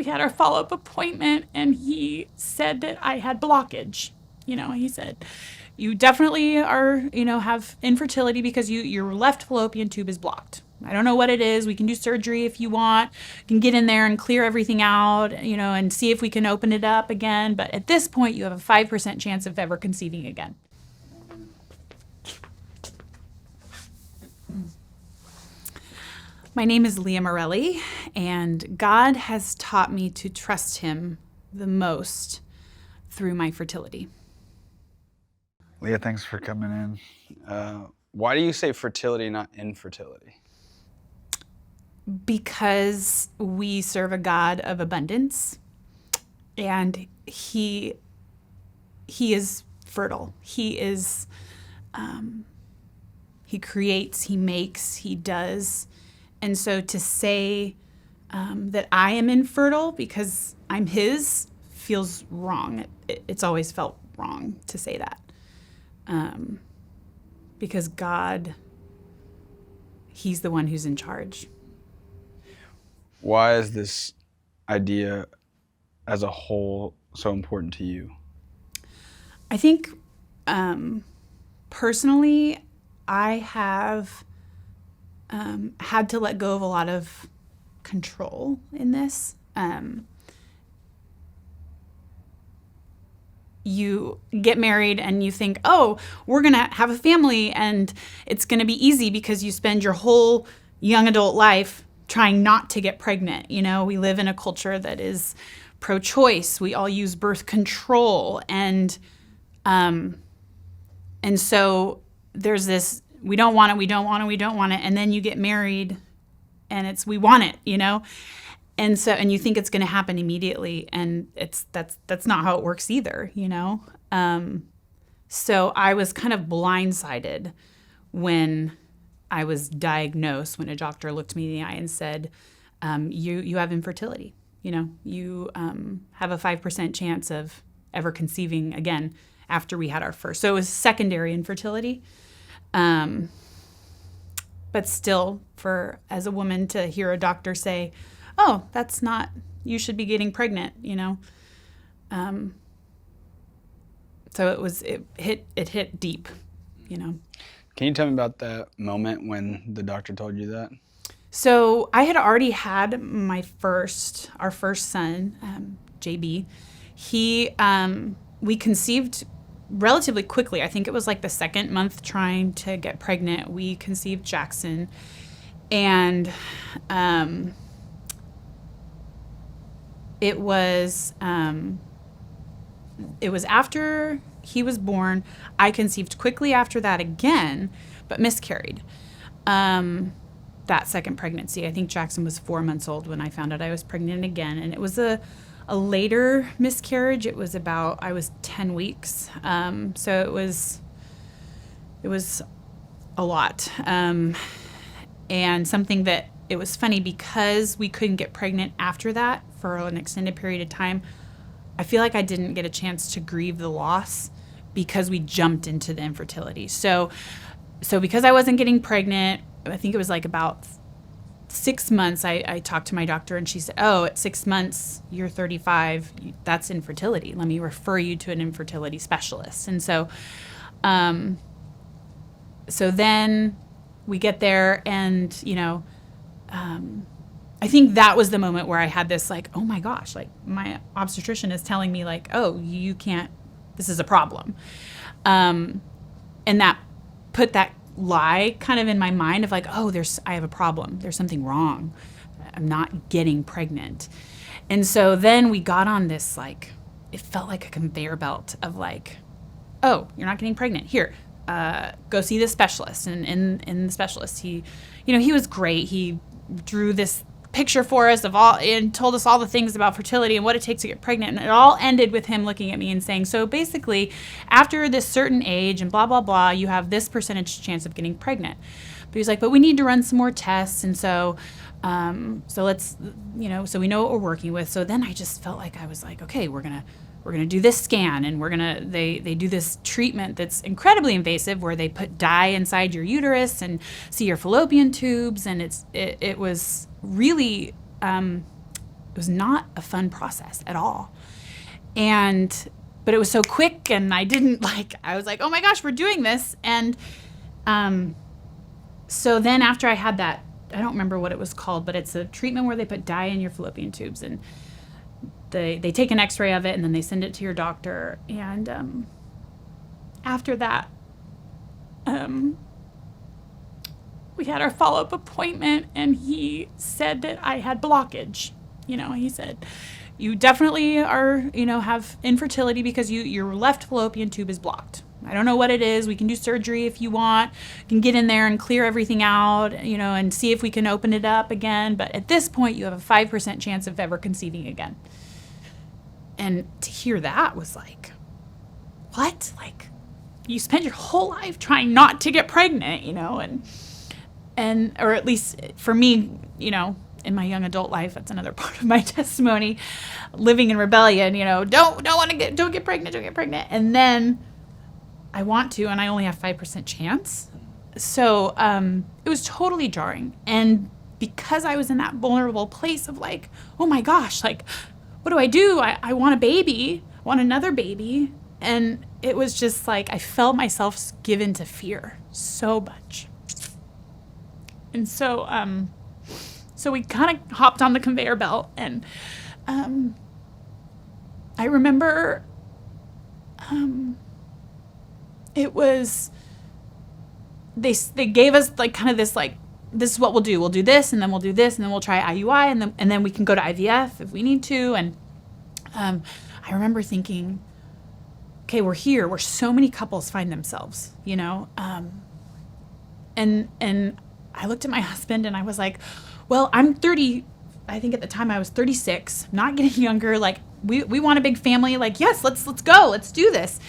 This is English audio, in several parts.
had our follow-up appointment, and he said that I had blockage. He said, you definitely are, have infertility because your left fallopian tube is blocked. I don't know what it is. We can do surgery if you want. You can get in there and clear everything out, and see if we can open it up again. But at this point, you have a 5% chance of ever conceiving again. My name is Leah Morelli, and God has taught me to trust him the most through my fertility. Leah, thanks for coming in. Why do you say fertility, not infertility? Because we serve a God of abundance, and he is fertile. He is, he creates, he makes, he does. And so to say that I am infertile because I'm his feels wrong. It's always felt wrong to say that. Because God, he's the one who's in charge. Why is this idea as a whole so important to you? I think personally, I have had to let go of a lot of control in this. You get married and you think, oh, we're going to have a family and it's going to be easy because you spend your whole young adult life trying not to get pregnant. We live in a culture that is pro-choice. We all use birth control. And so there's this, we don't want it, we don't want it, we don't want it. And then you get married and it's, we want it, And so, and you think it's going to happen immediately, and that's not how it works either, So I was kind of blindsided when I was diagnosed, when a doctor looked me in the eye and said, you have infertility, you have a 5% chance of ever conceiving again after we had our first. So it was secondary infertility. But still, as a woman to hear a doctor say, oh, that's not, you should be getting pregnant, So it hit deep, Can you tell me about that moment when the doctor told you that? So I had already had our first son, JB. We conceived relatively quickly. I think it was like the second month trying to get pregnant. We conceived Jackson, and it was after he was born. I conceived quickly after that again, but miscarried. That second pregnancy. I think Jackson was 4 months old when I found out I was pregnant again, and it was a later miscarriage. It was I was 10 weeks. So it was a lot. And something that, it was funny because we couldn't get pregnant after that for an extended period of time. I feel like I didn't get a chance to grieve the loss because we jumped into the infertility. So because I wasn't getting pregnant, I think it was like about 6 months, I talked to my doctor and she said, oh, at 6 months, you're 35, that's infertility. Let me refer you to an infertility specialist. And so then we get there and, I think that was the moment where I had this like, oh my gosh, like my obstetrician is telling me like, oh, you can't, this is a problem. And that put that lie kind of in my mind of like, oh, I have a problem. There's something wrong. I'm not getting pregnant. And so then we got on this, like, it felt like a conveyor belt of like, oh, you're not getting pregnant. Here, go see the specialist. And in the specialist, he was great. He drew this picture for us and told us all the things about fertility and what it takes to get pregnant. And it all ended with him looking at me and saying, so basically, after this certain age and blah, blah, blah, you have this percentage chance of getting pregnant. But he was like, but we need to run some more tests. And so let's, so we know what we're working with. So then I just felt like I was like, okay, we're going to do this scan, and they do this treatment that's incredibly invasive where they put dye inside your uterus and see your fallopian tubes. And it was really was not a fun process at all. But it was so quick, and I was like, oh my gosh, we're doing this. And so then after I had that, I don't remember what it was called, but it's a treatment where they put dye in your fallopian tubes, and they take an x-ray of it, and then they send it to your doctor. And after that, we had our follow-up appointment, and he said that I had blockage. He said, you definitely are, have infertility because your left fallopian tube is blocked. I don't know what it is. We can do surgery if you want. You can get in there and clear everything out, and see if we can open it up again. But at this point, you have a 5% chance of ever conceiving again. And to hear that was like, what? Like, you spend your whole life trying not to get pregnant, and or at least for me, in my young adult life, that's another part of my testimony, living in rebellion, don't get pregnant. And then I want to, and I only have 5% chance. So it was totally jarring. And because I was in that vulnerable place of like, oh my gosh, like, what do I do? I want a baby, want another baby. And it was just like, I felt myself given to fear so much. And so we kind of hopped on the conveyor belt, and I remember it was, they gave us like kind of this, like, this is what we'll do. We'll do this, and then we'll do this, and then we'll try IUI, and then we can go to IVF if we need to. And I remember thinking, okay, we're here where so many couples find themselves, and I looked at my husband, and I was like, well, I'm 30. I think at the time I was 36, not getting younger. Like, we want a big family. Like, yes, let's go. Let's do this.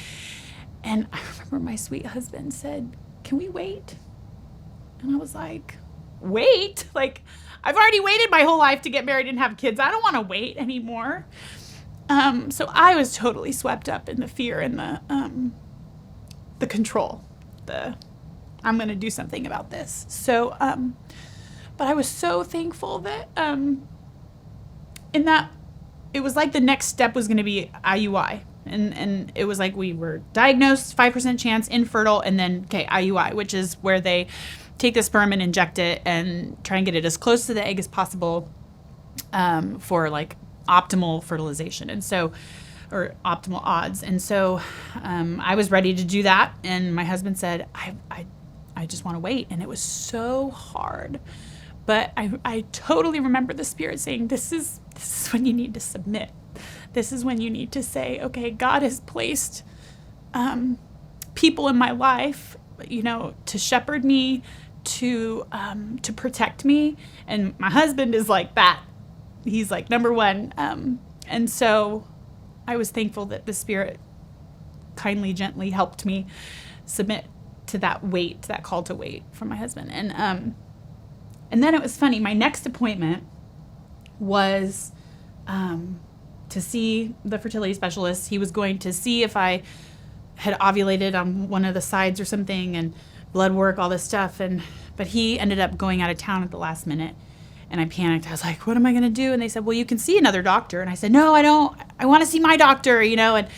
And I remember my sweet husband said, can we wait? And I was like, wait? Like, I've already waited my whole life to get married and have kids. I don't want to wait anymore. So I was totally swept up in the fear and the control, I'm going to do something about this. So, but I was so thankful that in that it was like the next step was going to be IUI. And it was like we were diagnosed, 5% chance, infertile, and then, okay, IUI, which is where they take the sperm and inject it and try and get it as close to the egg as possible for like optimal fertilization. And so, or optimal odds. And so I was ready to do that. And my husband said, I just want to wait. And it was so hard. But I totally remember the Spirit saying, this is when you need to submit. This is when you need to say, okay, God has placed people in my life, to shepherd me, to protect me. And my husband is like that. He's like number one. And so I was thankful that the Spirit kindly, gently helped me submit to that wait, that call to wait from my husband. And then it was funny. My next appointment was to see the fertility specialist. He was going to see if I had ovulated on one of the sides or something, and blood work, all this stuff. But he ended up going out of town at the last minute. And I panicked. I was like, what am I going to do? And they said, well, you can see another doctor. And I said, no, I don't. I want to see my doctor, And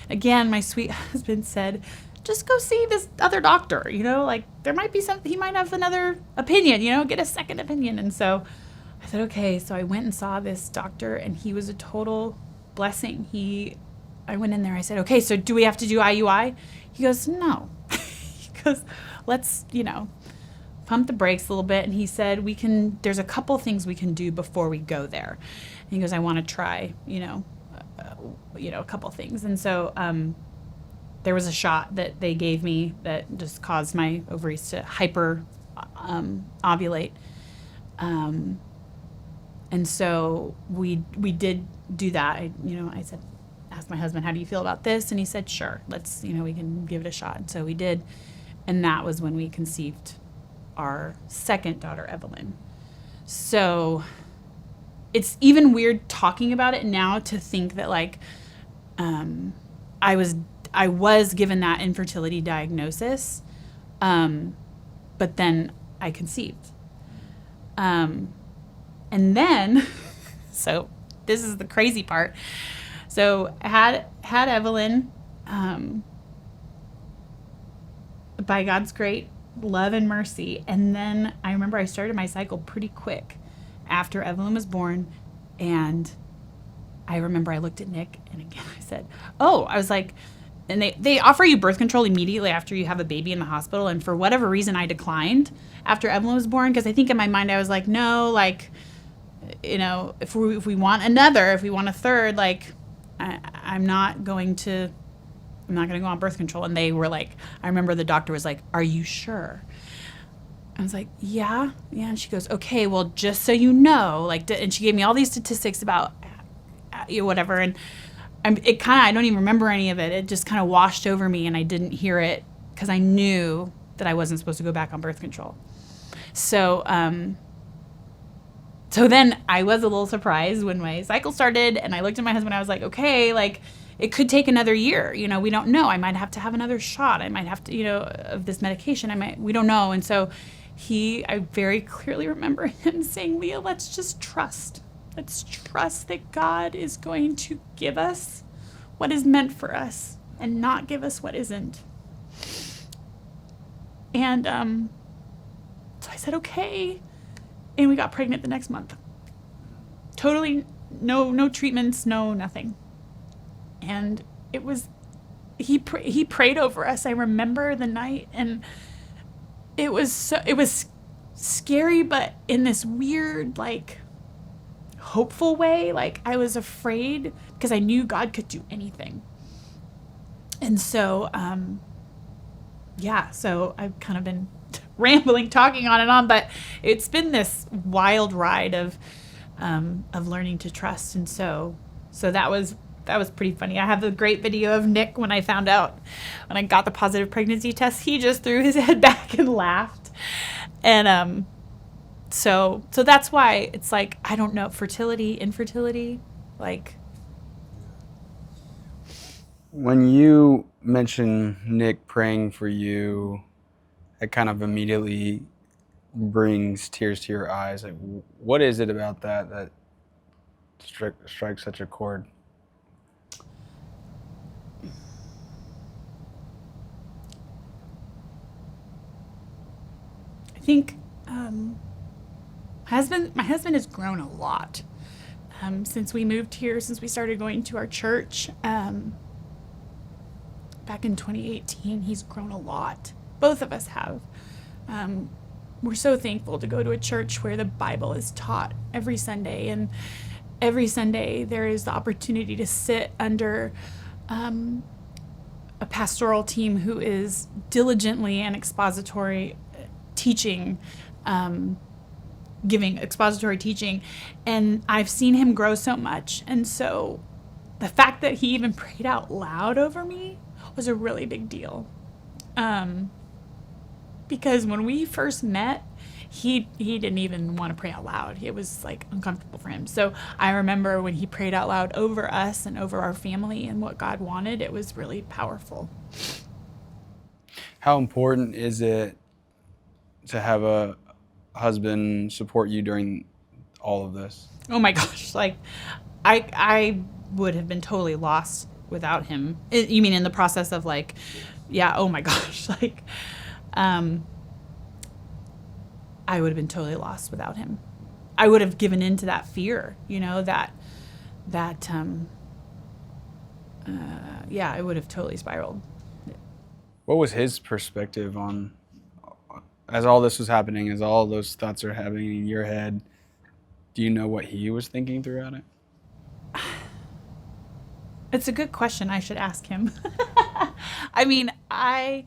again, my sweet husband said, just go see this other doctor, like there might be something, he might have another opinion, get a second opinion. And so I said, okay. So I went and saw this doctor, and he was a total blessing. I went in there, I said, okay, so do we have to do IUI? He goes, no. He goes, let's, pump the brakes a little bit. And he said, there's a couple things we can do before we go there. And he goes, I want to try, a couple things. And so, there was a shot that they gave me that just caused my ovaries to hyper ovulate. And so we did do that. I said, asked my husband, how do you feel about this? And he said, sure, let's, we can give it a shot. And so we did. And that was when we conceived our second daughter, Evelyn. So it's even weird talking about it now to think that like, I was given that infertility diagnosis, but then I conceived. And then, so this is the crazy part. So had Evelyn, by God's great love and mercy. And then I remember I started my cycle pretty quick after Evelyn was born. And I remember I looked at Nick, and again I said, oh, I was like, and they offer you birth control immediately after you have a baby in the hospital. And for whatever reason, I declined after Evelyn was born, because I think in my mind I was like, no, like, you know, if we want a third, like, I'm not going to go on birth control. And they were like, I remember the doctor was like, are you sure? I was like, yeah. And she goes, okay, well, just so you know, like, and she gave me all these statistics about whatever. And I don't even remember any of it. It just kind of washed over me, and I didn't hear it because I knew that I wasn't supposed to go back on birth control. So, so then I was a little surprised when my cycle started, and I looked at my husband. I was like, okay, like, it could take another year. You know, we don't know. I might have to have another shot. I might have to, of this medication. We don't know. And so I very clearly remember him saying, Leah, let's just trust. Let's trust that God is going to give us what is meant for us and not give us what isn't. And so I said, okay. And we got pregnant the next month. Totally no treatments, no nothing. And it was, he prayed over us. I remember the night, and it was scary, but in this weird, like, hopeful way. Like, I was afraid because I knew God could do anything. And so, so I've kind of been rambling, talking on and on, but it's been this wild ride of learning to trust. And so that was pretty funny. I have a great video of Nick when I got the positive pregnancy test. He just threw his head back and laughed. And so that's why it's like, I don't know, fertility, infertility, like. When you mention Nick praying for you, it kind of immediately brings tears to your eyes. Like, what is it about that strikes such a chord? I think my husband has grown a lot since we moved here, since we started going to our church back in 2018. He's grown a lot. Both of us have. We're so thankful to go to a church where the Bible is taught every Sunday, and every Sunday there is the opportunity to sit under a pastoral team who is diligently and expository teaching, giving expository teaching. And I've seen him grow so much. And so the fact that he even prayed out loud over me was a really big deal. Because when we first met, he didn't even want to pray out loud. It was like uncomfortable for him. So I remember when he prayed out loud over us and over our family and what God wanted, it was really powerful. How important is it to have a husband support you during all of this? Oh my gosh, like I would have been totally lost without him. You mean in the process of like, yeah, oh my gosh, like I would have been totally lost without him. I would have given in to that fear, that I would have totally spiraled. What was his perspective on, as all this was happening, as all those thoughts are happening in your head, do you know what he was thinking throughout it? It's a good question. I should ask him. I mean, my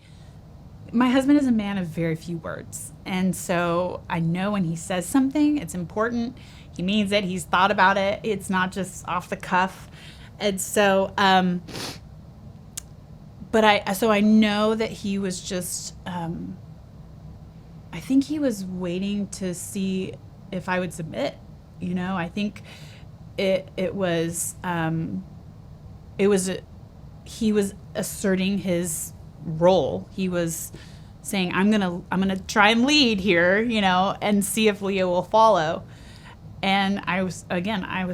husband is a man of very few words. And so I know when he says something, it's important. He means it. He's thought about it. It's not just off the cuff. And so, so I know that he was just, I think he was waiting to see if I would submit. I think he was asserting his role. He was saying, I'm gonna try and lead here, and see if Leah will follow. And I was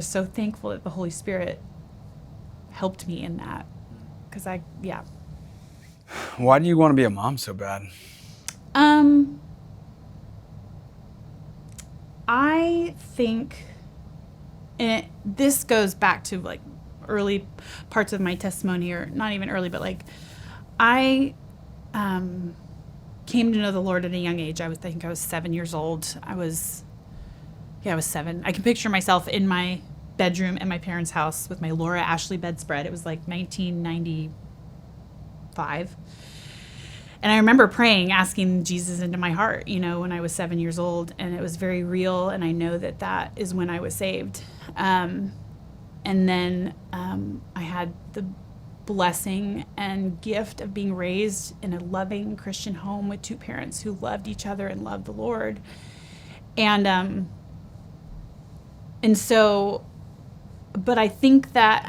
so thankful that the Holy Spirit helped me in that. Because Why do you want to be a mom so bad? I think, and this goes back to like early parts of my testimony, or not even early, but like I came to know the Lord at a young age. I think I was 7 years old. I was 7. I can picture myself in my bedroom at my parents' house with my Laura Ashley bedspread. It was like 1995. And I remember praying, asking Jesus into my heart, when I was 7 years old, and it was very real. And I know that is when I was saved. And then I had the blessing and gift of being raised in a loving Christian home with 2 parents who loved each other and loved the Lord. And so, but I think that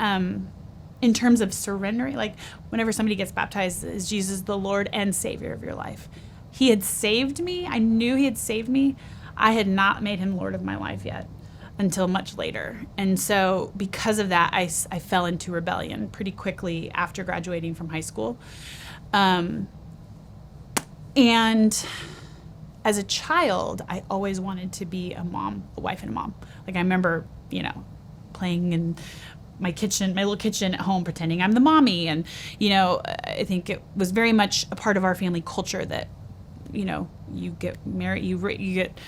in terms of surrendering, like whenever somebody gets baptized, is Jesus the Lord and Savior of your life. He had saved me. I knew he had saved me. I had not made him Lord of my life yet until much later. And so because of that, I fell into rebellion pretty quickly after graduating from high school. And as a child, I always wanted to be a mom, a wife and a mom. Like I remember, playing in my little kitchen at home, pretending I'm the mommy. And, I think it was very much a part of our family culture that, you get married, you get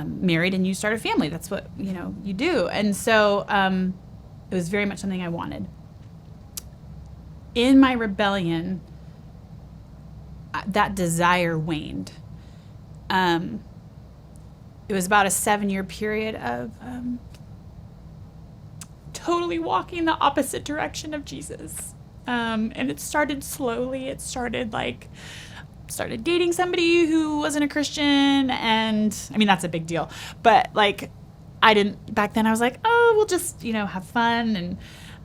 married and you start a family. That's what, you do. And so it was very much something I wanted. In my rebellion, that desire waned. It was about a 7-year period of totally walking the opposite direction of Jesus. And it started slowly. It started dating somebody who wasn't a Christian. And I mean, that's a big deal. But back then I was like, oh, we'll just, have fun.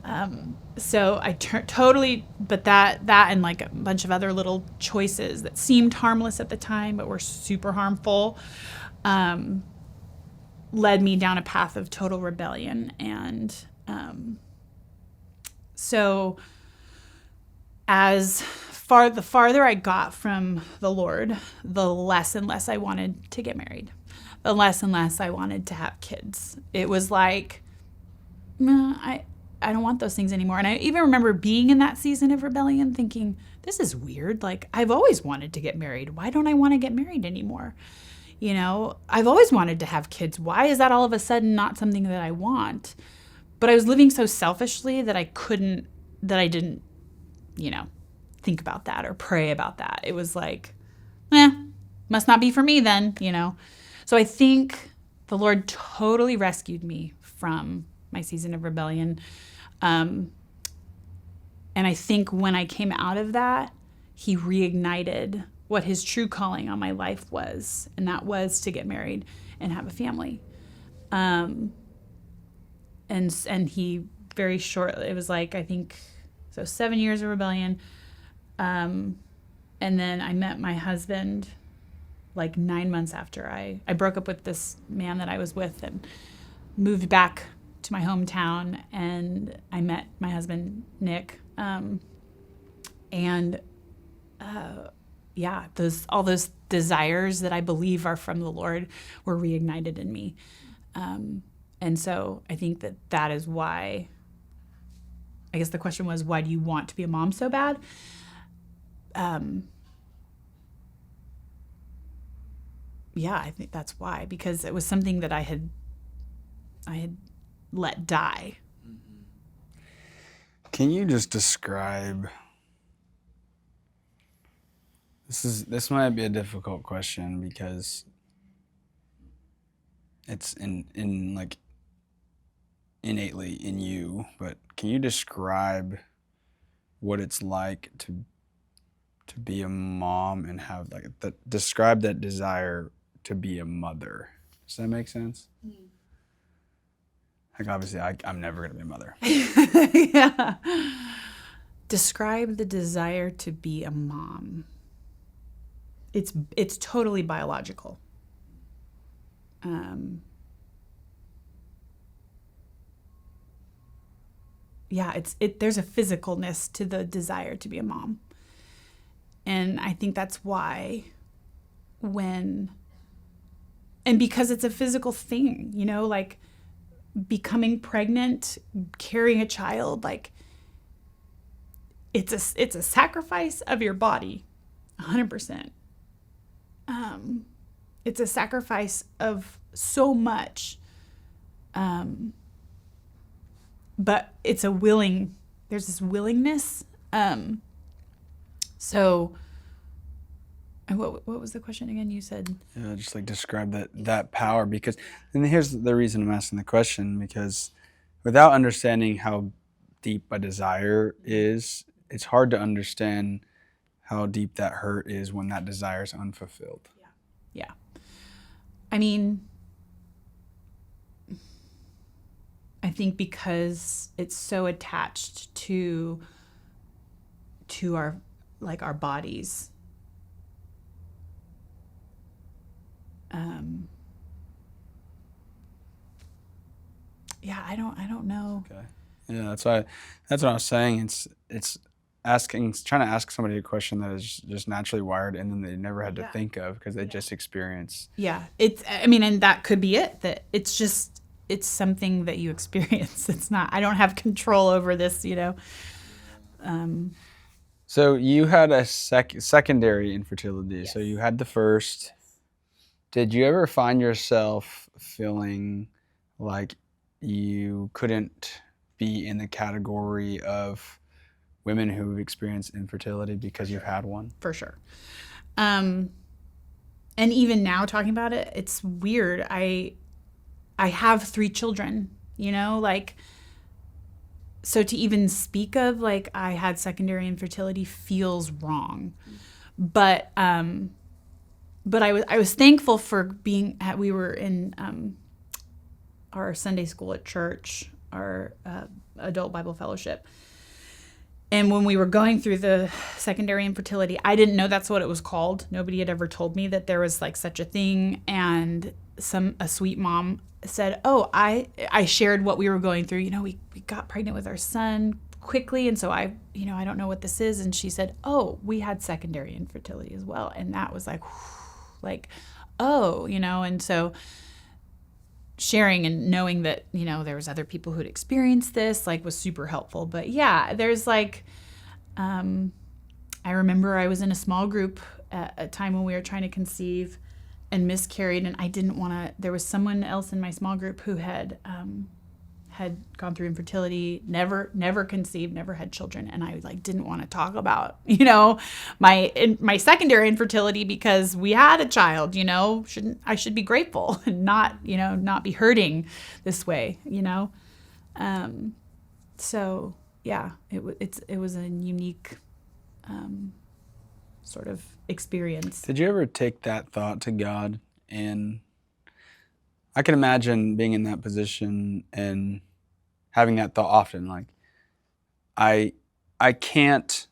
And so I totally, but that and like a bunch of other little choices that seemed harmless at the time, but were super harmful, led me down a path of total rebellion. And so the farther I got from the Lord, the less and less I wanted to get married, the less and less I wanted to have kids. It was like, no, I don't want those things anymore. And I even remember being in that season of rebellion thinking, this is weird. Like, I've always wanted to get married. Why don't I want to get married anymore? I've always wanted to have kids. Why is that all of a sudden not something that I want? But I was living so selfishly that I didn't, think about that or pray about that. It was like, must not be for me then, So I think the Lord totally rescued me from my season of rebellion. And I think when I came out of that, he reignited what his true calling on my life was. And that was to get married and have a family. And he very shortly, it was like, I think, so 7 years of rebellion. And then I met my husband like 9 months after I broke up with this man that I was with and moved back to my hometown, and I met my husband, Nick. All those desires that I believe are from the Lord were reignited in me. And so I think that is why, I guess the question was, why do you want to be a mom so bad? I think that's why, because it was something that I had let die. Can you just describe, this might be a difficult question because it's in like innately in you, but can you describe what it's like to be a mom and have describe that desire to be a mother? Does that make sense? Like, obviously I'm never gonna be a mother. Yeah. Describe the desire to be a mom. It's totally biological. yeah, there's a physicalness to the desire to be a mom. And I think that's why and because it's a physical thing, you know, like becoming pregnant, carrying a child, like it's a sacrifice of your body, 100%. It's a sacrifice of so much. But there's this willingness. So what was the question again? You said, just like describe that power, because, and here's the reason I'm asking the question, because without understanding how deep a desire is, it's hard to understand how deep that hurt is when that desire is unfulfilled. yeah. I mean, I think because it's so attached to our bodies. Yeah, I don't know. Okay. Yeah, that's what I was saying. It's trying to ask somebody a question that is just naturally wired in them that they never had to think of because they just experience. Yeah, and that could be it. That it's something that you experience. It's not. I don't have control over this, you know. So you had a secondary infertility. Yes. So you had the first. Did you ever find yourself feeling like you couldn't be in the category of women who've experienced infertility because you've had one? For sure. And even now talking about it, it's weird. I have 3 children, you know, like, so to even speak of like I had secondary infertility feels wrong. But I was thankful for we were in our Sunday school at church, our adult Bible fellowship. And when we were going through the secondary infertility, I didn't know that's what it was called. Nobody had ever told me that there was like such a thing. And a sweet mom said, oh, I shared what we were going through. You know, we got pregnant with our son quickly. And so I don't know what this is. And she said, oh, we had secondary infertility as well. And that was like, oh, you know, and so sharing and knowing that, you know, there was other people who'd experienced this, like, was super helpful. But yeah, there's like, I remember I was in a small group at a time when we were trying to conceive and miscarried, and I didn't want to, there was someone else in my small group who had gone through infertility, never conceived, never had children. And I like didn't want to talk about, you know, my secondary infertility because we had a child, you know, I should be grateful and not be hurting this way, you know? So yeah, it was a unique, sort of experience. Did you ever take that thought to God? And I can imagine being in that position and having that thought often, like, I can't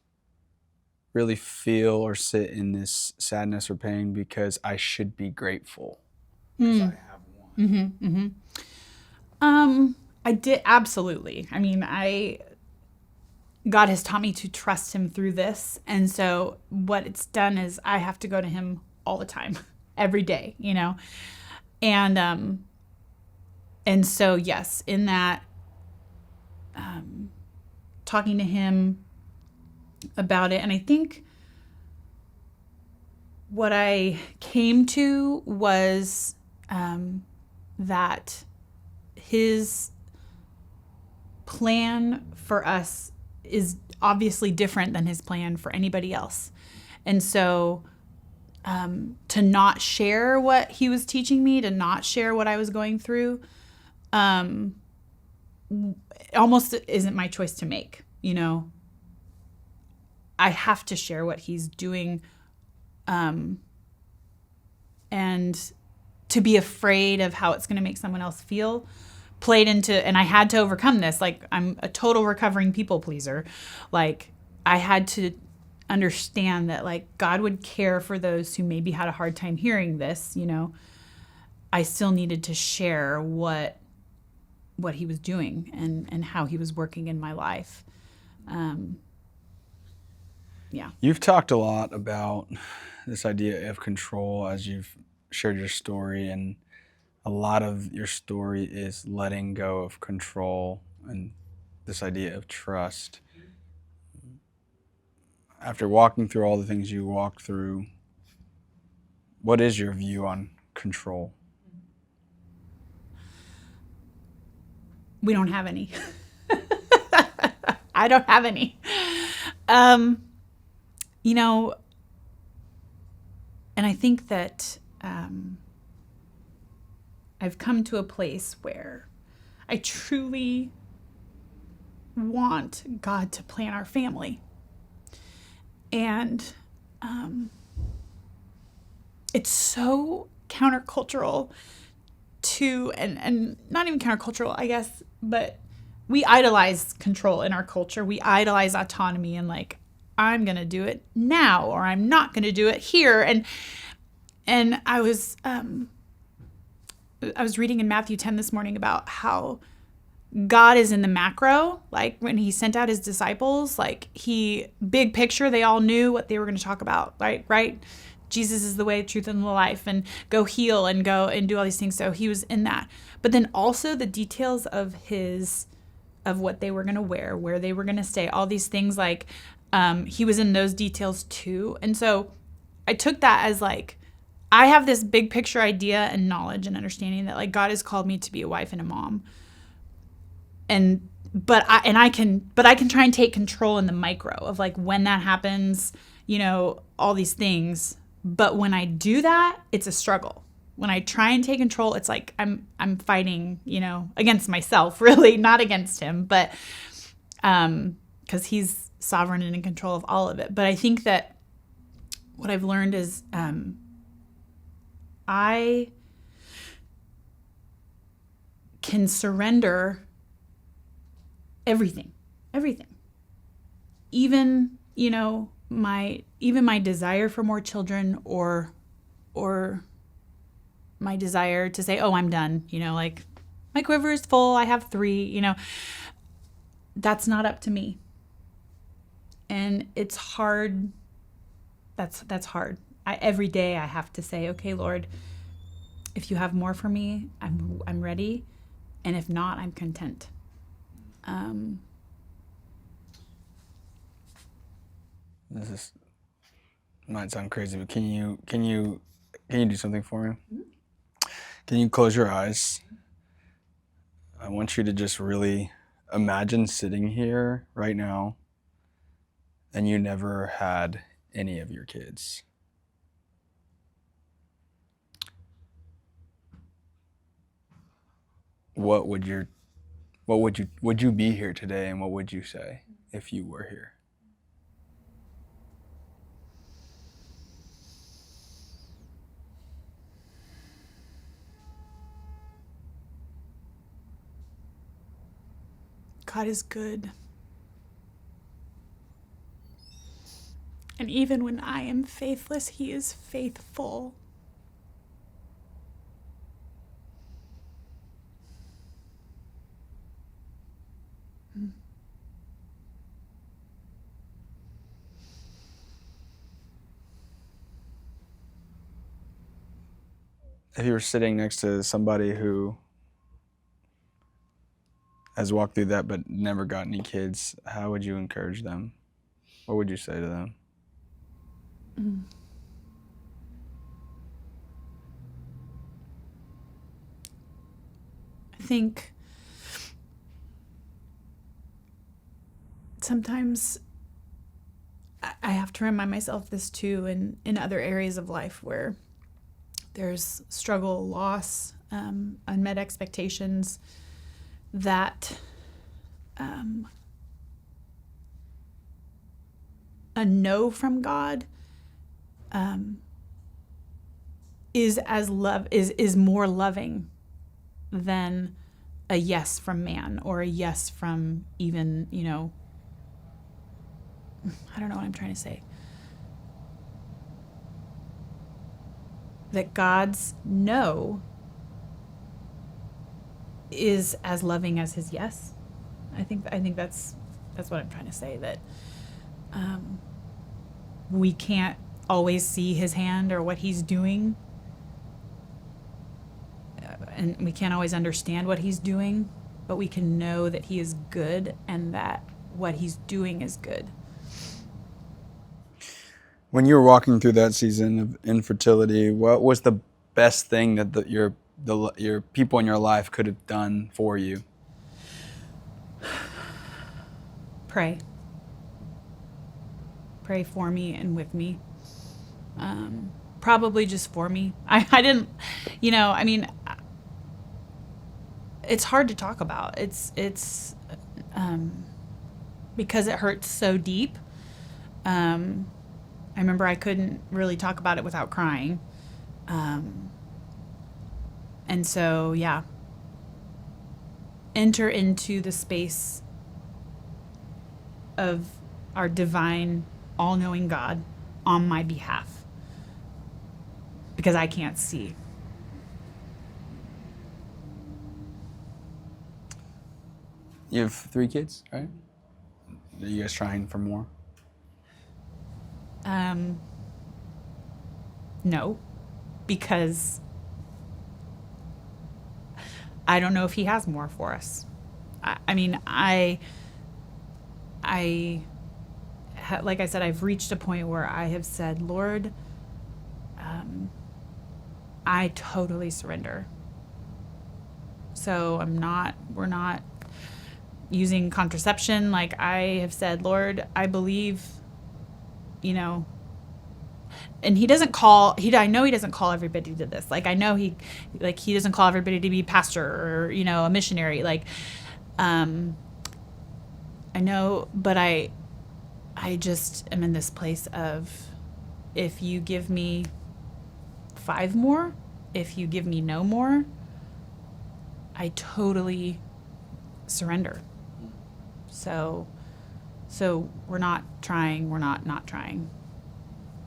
really feel or sit in this sadness or pain because I should be grateful because I have one. I did, absolutely. I mean, God has taught me to trust him through this. And so what it's done is I have to go to him all the time, every day, you know? And so, yes, in that, talking to him about it. And I think what I came to was that his plan for us is obviously different than his plan for anybody else. And so to not share what he was teaching me, to not share what I was going through, almost isn't my choice to make, you know. I have to share what he's doing, and to be afraid of how it's going to make someone else feel played into, and I had to overcome this. Like, I'm a total recovering people pleaser. Like, I had to understand that, like, God would care for those who maybe had a hard time hearing this, you know. I still needed to share what what he was doing and how he was working in my life. Yeah. You've talked a lot about this idea of control as you've shared your story, and a lot of your story is letting go of control and this idea of trust. After walking through all the things you walked through, what is your view on control? We don't have any. I don't have any. You know, and I think that I've come to a place where I truly want God to plan our family. And it's so countercultural to, and not even countercultural, I guess, but we idolize control in our culture. We idolize autonomy and like, I'm going to do it now, or I'm not going to do it here. And I was reading in Matthew 10 this morning about how God is in the macro, like when he sent out his disciples, like big picture, they all knew what they were going to talk about, right? Jesus is the way, truth, and the life, and go heal and go and do all these things. So he was in that. But then also the details of what they were going to wear, where they were going to stay, all these things, like he was in those details too. And so I took that as like, I have this big picture idea and knowledge and understanding that like God has called me to be a wife and a mom. But I can try and take control in the micro of like when that happens, you know, all these things. But when I do that, it's a struggle. When I try and take control, it's like I'm fighting, you know, against myself, really, not against him, but because he's sovereign and in control of all of it. But I think that what I've learned is I can surrender everything, even, you know, my desire for more children or my desire to say, oh, I'm done, you know, like my quiver is full, I have 3, you know, that's not up to me. And it's hard. That's hard. Every day I have to say, okay, Lord, if you have more for me, I'm ready. And if not, I'm content. This might sound crazy, but can you do something for me? Can you close your eyes? I want you to just really imagine sitting here right now and you never had any of your kids. Would you be here today, and what would you say if you were here? God is good. And even when I am faithless, he is faithful. If you were sitting next to somebody who has walked through that but never got any kids, how would you encourage them? What would you say to them? I think sometimes I have to remind myself this too in other areas of life where there's struggle, loss, unmet expectations, that a no from God is more loving than a yes from man or a yes from even, you know, I don't know what I'm trying to say. That God's no is as loving as his yes. I think that's what I'm trying to say, that we can't always see his hand or what he's doing, and we can't always understand what he's doing, but we can know that he is good and that what he's doing is good. When you were walking through that season of infertility, what was the best thing that your people in your life could have done for you? Pray for me and with me. Probably just for me. I didn't, I mean, it's hard to talk about. It's because it hurts so deep. I remember I couldn't really talk about it without crying. And so, yeah, enter into the space of our divine, all-knowing God on my behalf, because I can't see. You have 3 kids, right? Are you guys trying for more? No, because I don't know if he has more for us. Like I said, I've reached a point where I have said, Lord, I totally surrender. So we're not using contraception. Like, I have said, Lord, I believe, and I know he doesn't call everybody to this. Like, I know he doesn't call everybody to be pastor or, a missionary. Like, I know, but I just am in this place of, if you give me 5 more, if you give me no more, I totally surrender. So we're not trying. We're not trying.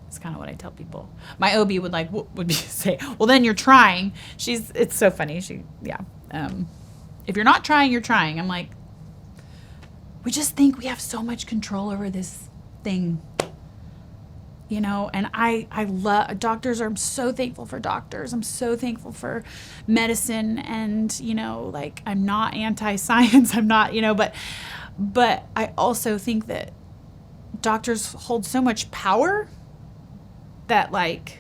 It's kind of what I tell people. My OB would say, well, then you're trying. It's so funny. If you're not trying, you're trying. I'm like, we just think we have so much control over this thing, and I love doctors. I'm so thankful for doctors. I'm so thankful for medicine, and I'm not anti-science. I'm not, but I also think that doctors hold so much power that, like,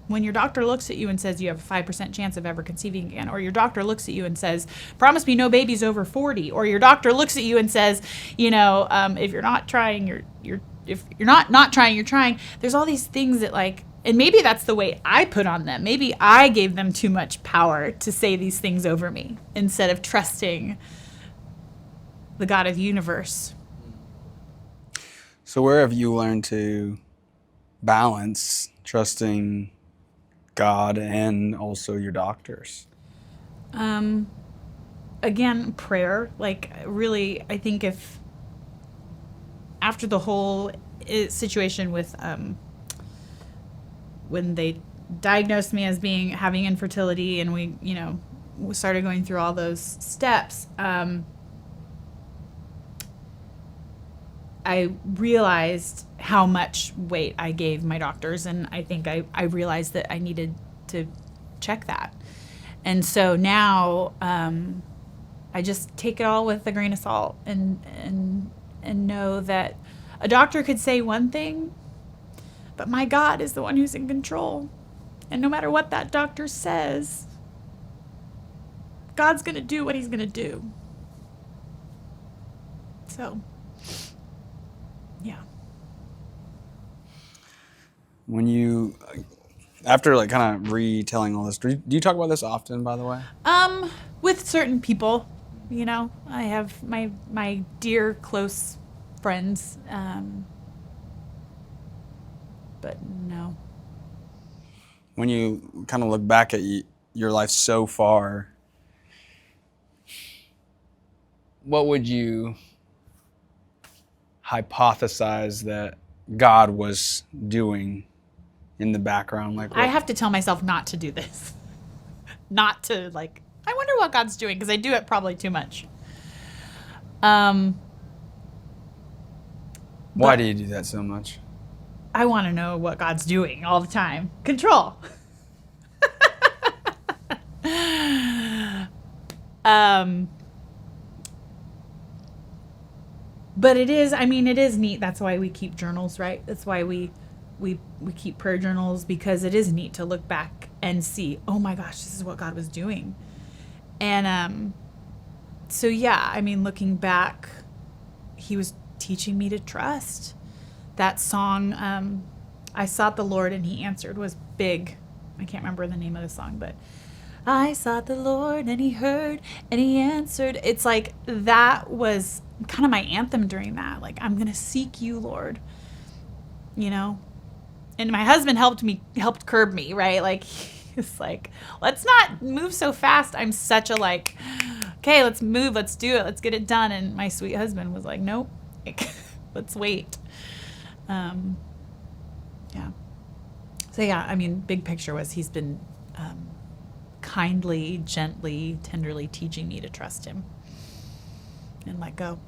when your doctor looks at you and says you have a 5% chance of ever conceiving again, or your doctor looks at you and says, promise me no babies over 40, or your doctor looks at you and says, if you're not trying, if you're not trying, you're trying. There's all these things that, like, and maybe that's the way I put on them. Maybe I gave them too much power to say these things over me instead of trusting the God of the universe. So where have you learned to balance trusting God and also your doctors? Again, prayer. Like, really, I think if after the whole situation with when they diagnosed me as having infertility, and we started going through all those steps, I realized how much weight I gave my doctors, and I think I realized that I needed to check that. And so now I just take it all with a grain of salt, and know that a doctor could say one thing, but my God is the one who's in control. And no matter what that doctor says, God's going to do what he's going to do. So, yeah. When you, after like kind of retelling all this, do you talk about this often, by the way? With certain people, I have my dear close friends, but no. When you kind of look back at your life so far, what would you hypothesize that God was doing in the background? Like, I have to tell myself not to do this. Not to, like, I wonder know what God's doing, because I do it probably too much. Why do you do that so much? I want to know what God's doing all the time. Control. But it is, I mean, it is neat. That's why we keep journals, right? That's why we keep prayer journals, because it is neat to look back and see, oh my gosh, this is what God was doing. And so yeah, I mean, looking back, he was teaching me to trust. That song, I sought the Lord and he answered, was big. I can't remember the name of the song, but I sought the Lord and he heard and he answered. It's like, that was kind of my anthem during that. Like, I'm going to seek you, Lord, you know? And my husband helped curb me, right? Like, he's like, let's not move so fast. I'm such a like, okay, let's move, let's do it, let's get it done. And my sweet husband was like, nope, like, let's wait. Yeah. So yeah, I mean, big picture was he's been kindly, gently, tenderly teaching me to trust him and let go.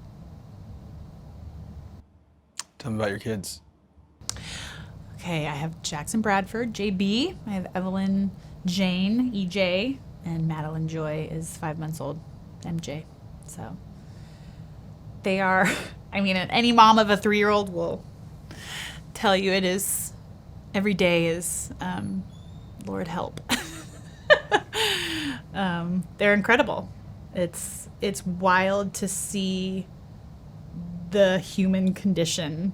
Tell me about your kids. Okay, I have Jackson Bradford, JB. I have Evelyn Jane, EJ, and Madeline Joy is 5 months old, MJ. So they are, I mean, any mom of a 3-year-old will tell you it is, every day is, Lord help. They're incredible. It's wild to see the human condition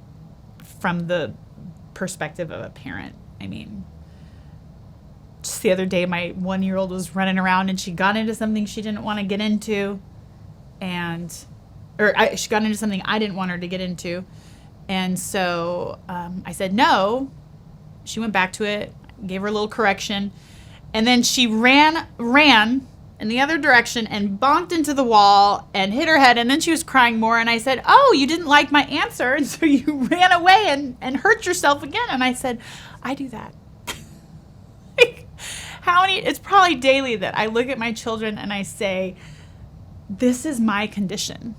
from the perspective of a parent. I mean, just the other day, my 1-year-old was running around and she got into something she didn't want to get into, she got into something I didn't want her to get into, and so I said no. She went back to it, gave her a little correction, and then she ran in the other direction and bonked into the wall and hit her head, and then she was crying more, and I said, oh, you didn't like my answer, and so you ran away and hurt yourself again. And I said, I do that. Like, it's probably daily that I look at my children and I say, this is my condition,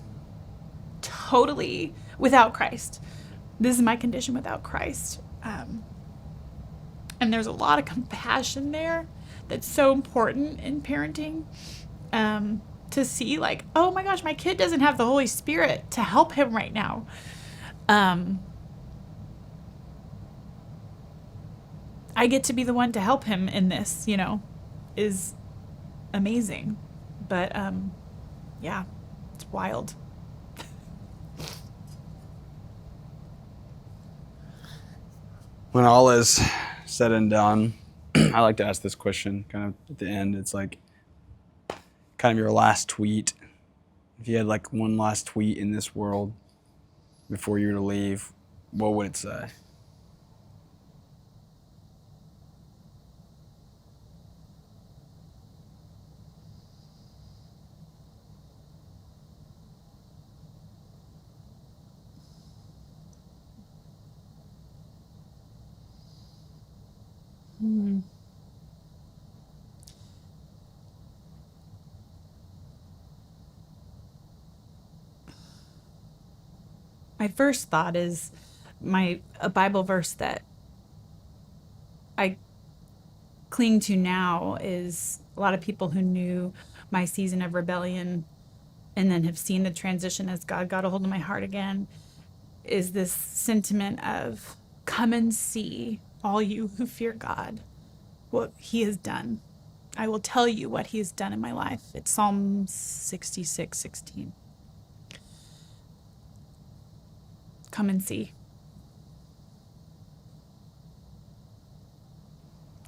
totally without Christ. This is my condition without Christ. And there's a lot of compassion there that's so important in parenting, to see like, oh my gosh, my kid doesn't have the Holy Spirit to help him right now. I get to be the one to help him in this, is amazing. But yeah, it's wild. When all is said and done, I like to ask this question kind of at the end. It's like kind of your last tweet. If you had like one last tweet in this world before you were to leave, what would it say? My first thought is a Bible verse that I cling to now is a lot of people who knew my season of rebellion and then have seen the transition as God got a hold of my heart again, is this sentiment of, come and see, all you who fear God, what he has done. I will tell you what he has done in my life. It's Psalm 66:16. Come and see.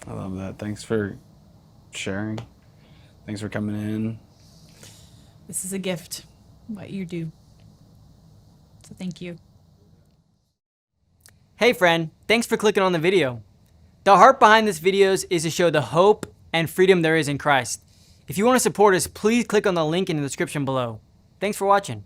I love that. Thanks for sharing. Thanks for coming in. This is a gift, what you do. So thank you. Hey friend, thanks for clicking on the video. The heart behind this video is to show the hope and freedom there is in Christ. If you want to support us, please click on the link in the description below. Thanks for watching.